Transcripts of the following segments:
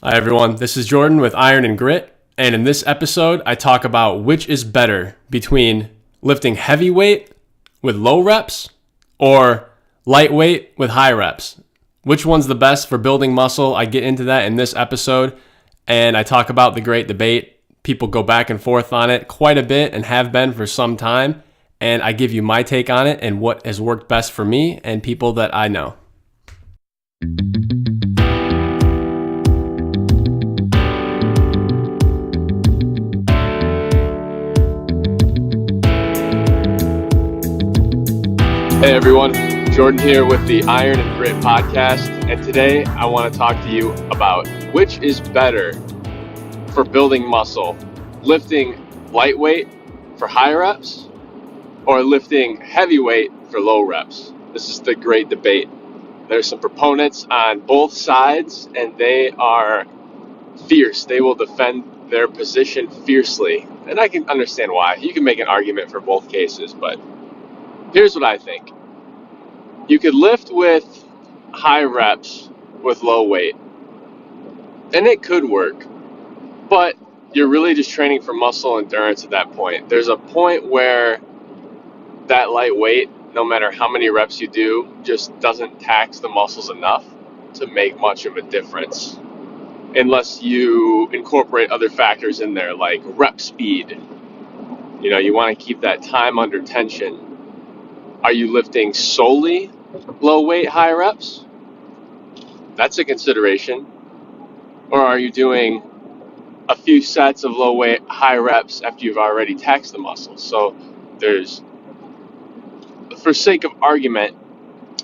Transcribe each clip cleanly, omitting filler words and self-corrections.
Hi everyone, this is Jordan with Iron and Grit, and in this episode I talk about which is better between lifting heavy weight with low reps or lightweight with high reps. Which one's the best for building muscle? I get into that in this episode, and I talk about the great debate. People go back and forth on it quite a bit and have been for some time, and I give you my take on it and what has worked best for me and people that I know. Hey everyone, Jordan here with the Iron and Grit podcast, and today I want to talk to you about which is better for building muscle, lifting lightweight for high reps or lifting heavyweight for low reps. This is the great debate. There's some proponents on both sides and they are fierce. They will defend their position fiercely, and I can understand why. You can make an argument for both cases, but here's what I think. You could lift with high reps with low weight, and it could work, but you're really just training for muscle endurance at that point. There's a point where that light weight, no matter how many reps you do, just doesn't tax the muscles enough to make much of a difference, unless you incorporate other factors in there, like rep speed. You want to keep that time under tension. Are you lifting solely low weight, high reps? That's a consideration. Or are you doing a few sets of low weight, high reps after you've already taxed the muscles? So for sake of argument,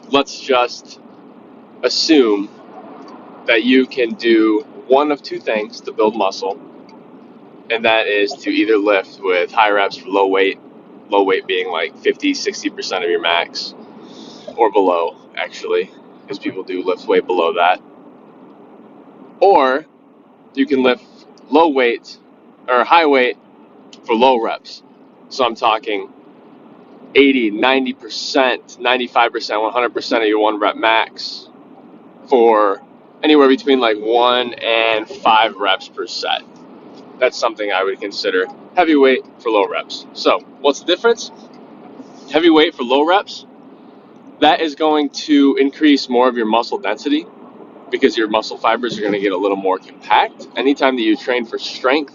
let's just assume that you can do one of two things to build muscle, and that is to either lift with high reps for low weight being like 50-60% of your max, or below, actually, because people do lift way below that. Or you can lift low weight or high weight for low reps. So I'm talking 80, 90%, 95%, 100% of your 1 rep max for anywhere between like 1 and 5 reps per set. That's something I would consider heavyweight for low reps. So what's the difference? Heavyweight for low reps, that is going to increase more of your muscle density because your muscle fibers are going to get a little more compact. Anytime that you train for strength,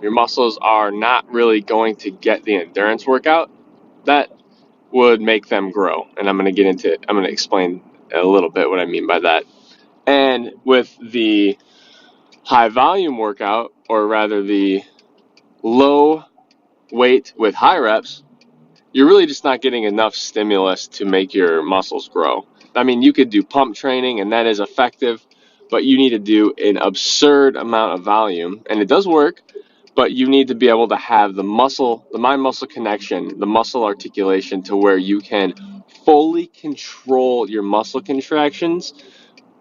your muscles are not really going to get the endurance workout that would make them grow. And I'm going to explain a little bit what I mean by that. And with the high volume workout, or rather the low weight with high reps, you're really just not getting enough stimulus to make your muscles grow. I mean, you could do pump training and that is effective, but you need to do an absurd amount of volume, and it does work, but you need to be able to have the mind-muscle connection, the muscle articulation to where you can fully control your muscle contractions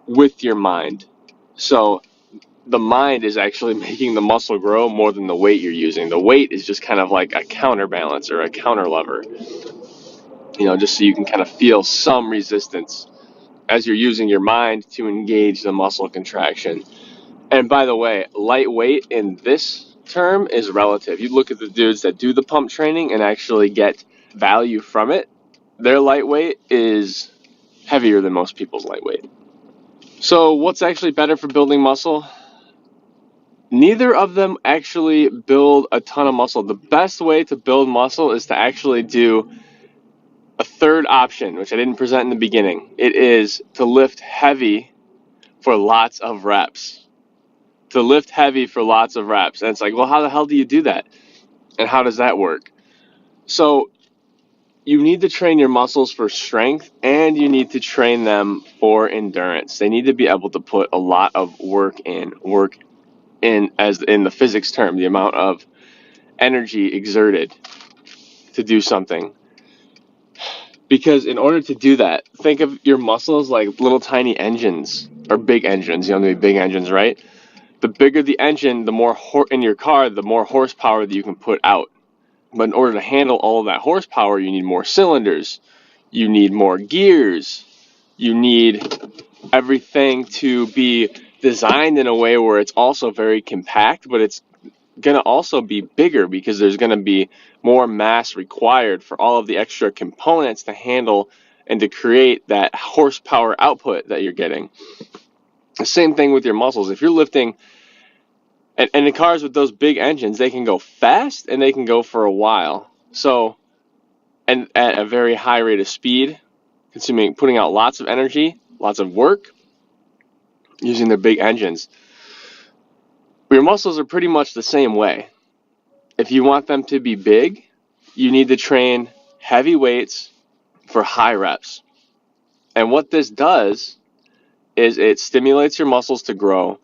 with your mind. So the mind is actually making the muscle grow more than the weight you're using. The weight is just kind of like a counterbalance or a counter lever, just so you can kind of feel some resistance as you're using your mind to engage the muscle contraction. And by the way, lightweight in this term is relative. You look at the dudes that do the pump training and actually get value from it, their lightweight is heavier than most people's lightweight. So what's actually better for building muscle? Neither of them actually build a ton of muscle. The best way to build muscle is to actually do a third option, which I didn't present in the beginning. It is to lift heavy for lots of reps. To lift heavy for lots of reps. And it's like, well, how the hell do you do that? And how does that work? So you need to train your muscles for strength, and you need to train them for endurance. They need to be able to put a lot of work in, as in the physics term, the amount of energy exerted to do something. Because in order to do that, think of your muscles like little tiny engines, or big engines. The big engines, right? The bigger the engine, the more in your car, the more horsepower that you can put out. But in order to handle all of that horsepower, you need more cylinders, you need more gears, you need everything to be designed in a way where it's also very compact, but it's going to also be bigger because there's going to be more mass required for all of the extra components to handle and to create that horsepower output that you're getting. The same thing with your muscles. If you're lifting, and the cars with those big engines, they can go fast and they can go for a while. So, and at a very high rate of speed, putting out lots of energy, lots of work, using their big engines. Your muscles are pretty much the same way. If you want them to be big, you need to train heavy weights for high reps. And what this does is it stimulates your muscles to grow.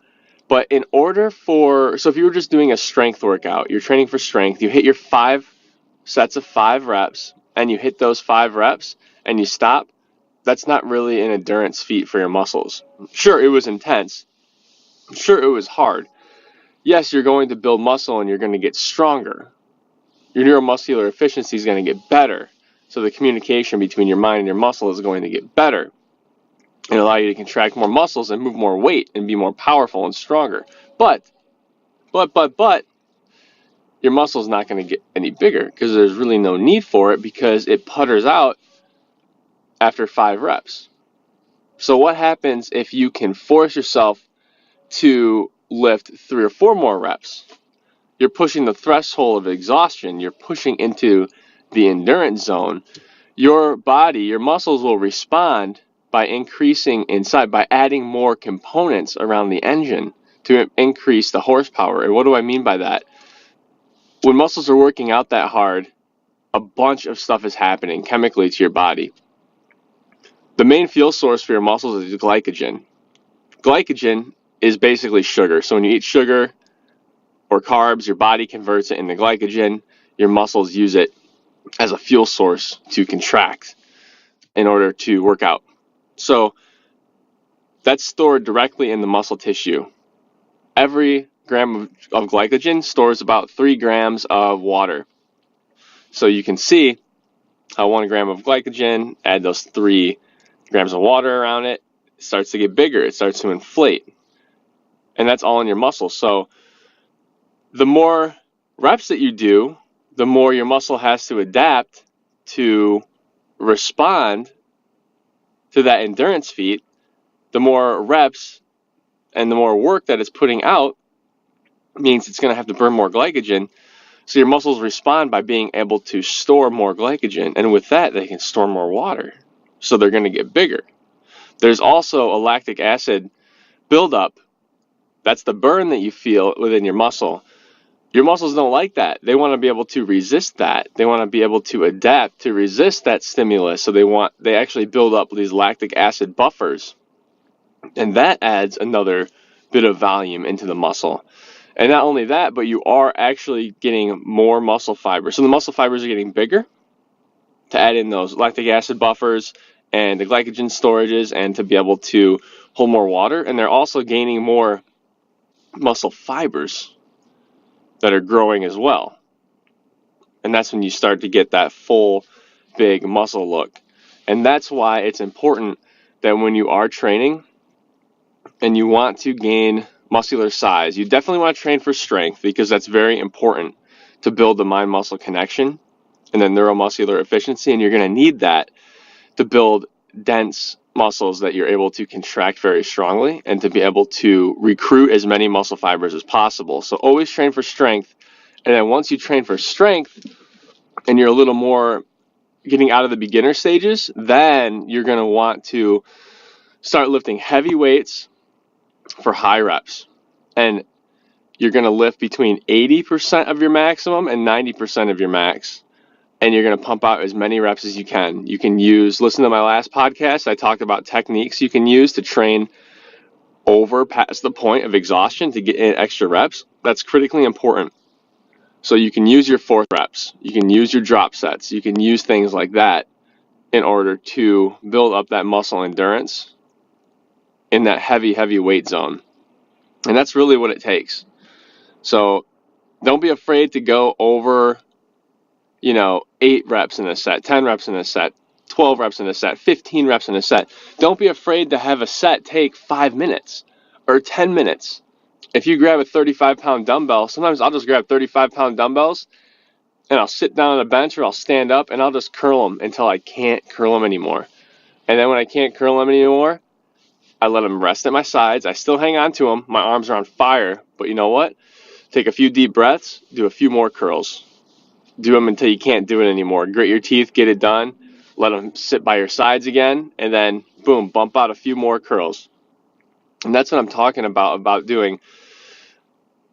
But in order so if you were just doing a strength workout, you're training for strength, you hit your 5 sets of 5 reps, and you hit those 5 reps, and you stop, that's not really an endurance feat for your muscles. Sure, it was intense. Sure, it was hard. Yes, you're going to build muscle and you're going to get stronger. Your neuromuscular efficiency is going to get better. So the communication between your mind and your muscle is going to get better and allow you to contract more muscles and move more weight and be more powerful and stronger. But, your muscle is not going to get any bigger because there's really no need for it because it putters out after 5 reps. So what happens if you can force yourself to lift 3 or 4 more reps? You're pushing the threshold of exhaustion. You're pushing into the endurance zone. Your body, your muscles will respond by increasing inside, by adding more components around the engine to increase the horsepower. And what do I mean by that? When muscles are working out that hard, a bunch of stuff is happening chemically to your body. The main fuel source for your muscles is glycogen. Glycogen is basically sugar. So when you eat sugar or carbs, your body converts it into glycogen. Your muscles use it as a fuel source to contract in order to work out. So that's stored directly in the muscle tissue. Every gram of glycogen stores about 3 grams of water. So you can see how 1 gram of glycogen, add those 3 grams of water around it, it starts to get bigger. It starts to inflate. And that's all in your muscles. So the more reps that you do, the more your muscle has to adapt to respond to that endurance feat. The more reps and the more work that it's putting out means it's going to have to burn more glycogen. So your muscles respond by being able to store more glycogen. And with that, they can store more water. So they're going to get bigger. There's also a lactic acid buildup. That's the burn that you feel within your muscle. Your muscles don't like that. They want to be able to resist that. They want to be able to adapt to resist that stimulus. So they actually build up these lactic acid buffers. And that adds another bit of volume into the muscle. And not only that, but you are actually getting more muscle fibers. So the muscle fibers are getting bigger to add in those lactic acid buffers and the glycogen storages and to be able to hold more water. And they're also gaining more muscle fibers that are growing as well. And that's when you start to get that full, big muscle look. And that's why it's important that when you are training and you want to gain muscular size, you definitely want to train for strength because that's very important to build the mind-muscle connection and the neuromuscular efficiency. And you're going to need that to build dense muscles that you're able to contract very strongly and to be able to recruit as many muscle fibers as possible. So always train for strength. And then once you train for strength and you're a little more getting out of the beginner stages, then you're going to want to start lifting heavy weights for high reps. And you're going to lift between 80% of your maximum and 90% of your max. And you're going to pump out as many reps as you can. You can listen to my last podcast. I talked about techniques you can use to train over past the point of exhaustion to get in extra reps. That's critically important. So you can use your 4th reps. You can use your drop sets. You can use things like that in order to build up that muscle endurance in that heavy, heavy weight zone. And that's really what it takes. So don't be afraid to go over 8 reps in a set, 10 reps in a set, 12 reps in a set, 15 reps in a set. Don't be afraid to have a set take 5 minutes or 10 minutes. If you grab a 35-pound dumbbell, sometimes I'll just grab 35-pound dumbbells and I'll sit down on a bench or I'll stand up and I'll just curl them until I can't curl them anymore. And then when I can't curl them anymore, I let them rest at my sides. I still hang on to them. My arms are on fire. But you know what? Take a few deep breaths, do a few more curls. Do them until you can't do it anymore. Grit your teeth, get it done. Let them sit by your sides again. And then, boom, bump out a few more curls. And that's what I'm talking about doing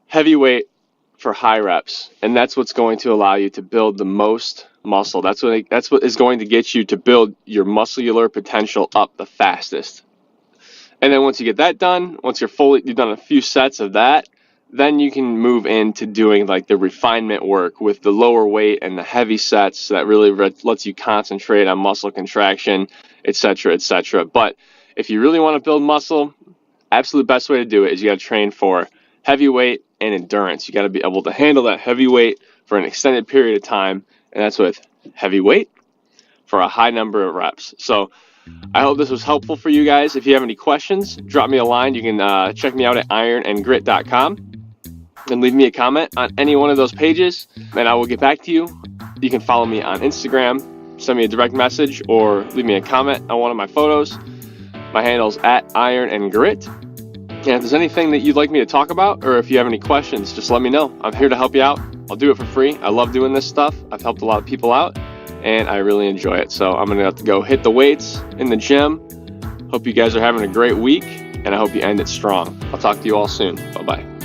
heavy weight for high reps. And that's what's going to allow you to build the most muscle. That's what is going to get you to build your muscular potential up the fastest. And then once you get that done, once you've done a few sets of that, then you can move into doing like the refinement work with the lower weight and the heavy sets that really lets you concentrate on muscle contraction, etc., etc. But if you really want to build muscle, absolute best way to do it is you got to train for heavy weight and endurance. You got to be able to handle that heavy weight for an extended period of time, and that's with heavy weight for a high number of reps. So I hope this was helpful for you guys. If you have any questions, drop me a line. You can check me out at ironandgrit.com and leave me a comment on any one of those pages, and I will get back to you. You can follow me on Instagram, send me a direct message, or leave me a comment on one of my photos. My handle is at ironandgrit. And if there's anything that you'd like me to talk about, or if you have any questions, just let me know. I'm here to help you out. I'll do it for free. I love doing this stuff. I've helped a lot of people out, and I really enjoy it. So I'm going to have to go hit the weights in the gym. Hope you guys are having a great week, and I hope you end it strong. I'll talk to you all soon. Bye-bye.